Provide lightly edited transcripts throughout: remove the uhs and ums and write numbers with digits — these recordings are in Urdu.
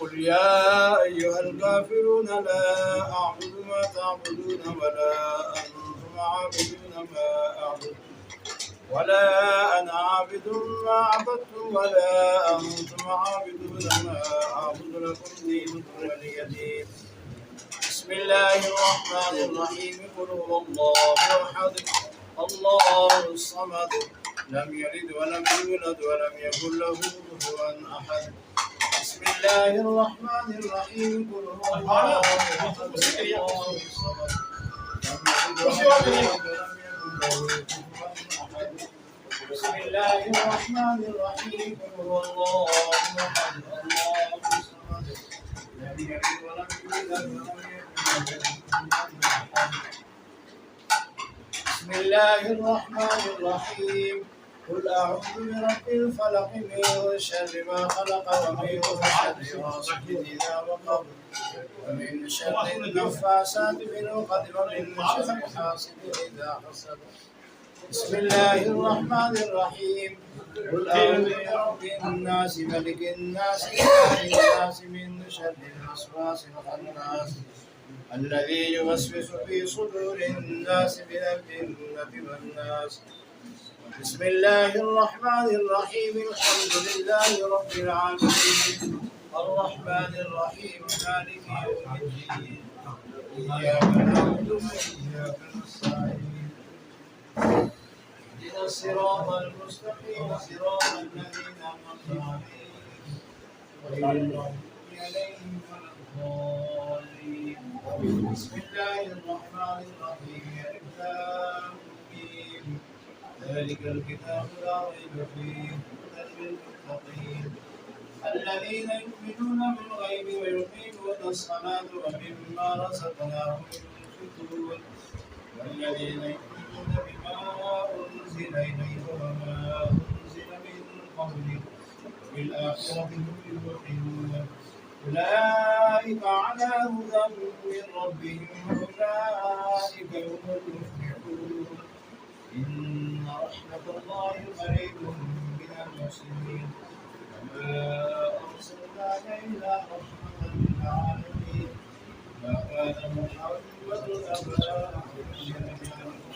قل يا أيها الكافرون لا أعبد ما تعبدون ولا أنتم عابدون ما أعبد ولا أنا عابد ما عبدتم ولا أنتم عابدون ما أعبد لكم دينكم ولي دين. بسم الله الرحمن الرحيم قل هو الله أحد الله الصمد لم يلد ولم يولد ولم يكن له كفوا أحد. بسم الله الرحمن الرحيم قل هو الله أحد الله الصمد لم يلد ولم يولد ولم يكن له كفوا أحد. بسم الله الرحمن الرحيم قل هو الله أحد الله الصمد لم يلد ولم يولد ولم يكن له كفوا أحد. بسم الله الرحمن الرحيم قل أعوذ برب الفلق من شر ما خلق ومن شر غاسق إذا وقب ومن شر النفاثات في العقد ومن شر حاسد إذا حسد. بسم الله الرحمن الرحيم قل أعوذ برب الناس ملك الناس إله الناس من شر الوسواس الخناس الذي يوسوس في صدور الناس من الجنة والناس. بسم الله الرحمن الرحيم الحمد لله رب العالمين الرحمن الرحيم مالك يوم الدين إياك نعبد وإياك نستعين اهدنا الصراط المستقيم صراط الذين أنعمت عليهم غير المغضوب عليهم ولا الضالين. بسم الله الرحمن الرحيم ألف لام ميم ذلك الكتاب لا ريب فيه هدى للمتقين الذين يؤمنون بالغيب ويقيمون الصلاة ومما رزقناهم ينفقون والذين يؤمنون بما أنزل إليك وما أنزل من قبلك وبالآخرة هم يوقنون أولئك على هدى من ربهم وأولئك هم المفلحون. إن رحمة الله قريب من المحسنين وما أرسلناك إلا رحمة للعالمين. ما كان محمد أبا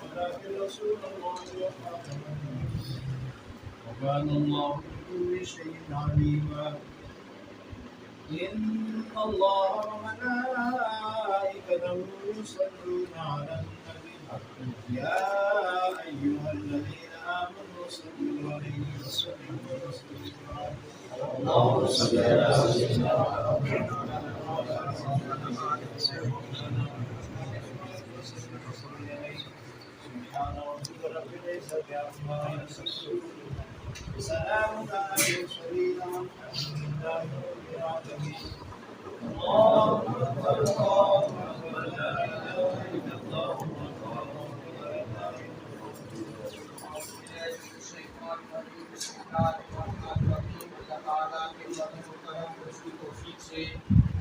ولكن رسول الله وخاتم النبيين وكان الله بكل شيء عليما. إن الله وملائكته يصلون على النبي يا أيها الذين آمنوا صلوا عليه وسلموا تسليما اللهم صل على سيدنا محمد وعلى سبحان ربك رب العزة عما يصفون وسلام على المرسلين والحمد لله رب العالمين اللهم أكبر الله أكبر لا إله إلا الله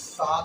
7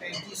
35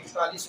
41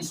20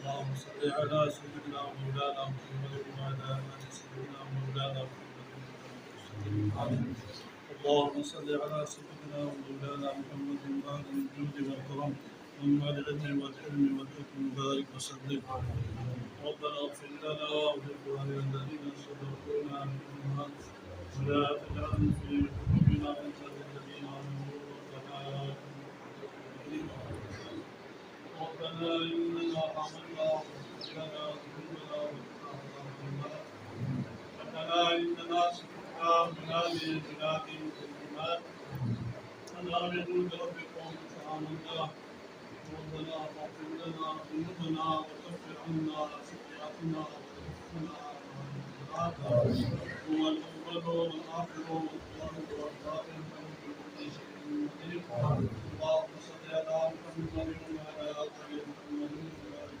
اللهم صل على سيدنا مولانا محمد وعلى آل سيدنا مولانا محمد اللهم صل على سيدنا مولانا محمد وعلى الجود والكرم ومع العلم والحلم والحكم وبارك وسلم ربنا اغفر لنا ولإخواننا الذين سبقونا بالإيمان ولا تجعل في قلوبنا غلا للذين آمنوا ربنا إننا آمنا ربنا إننا سمعنا منادي ينادي بالإيمان أن آمنوا بربكم فآمنا ربنا فاغفر لنا ذنوبنا وكفر عنا سيئاتنا وتوفنا مع الأبرار هو الأول والآخر والظاهر والباطن وكل شيء قدير اللهم صل على محمد وعلى آل محمد وبارك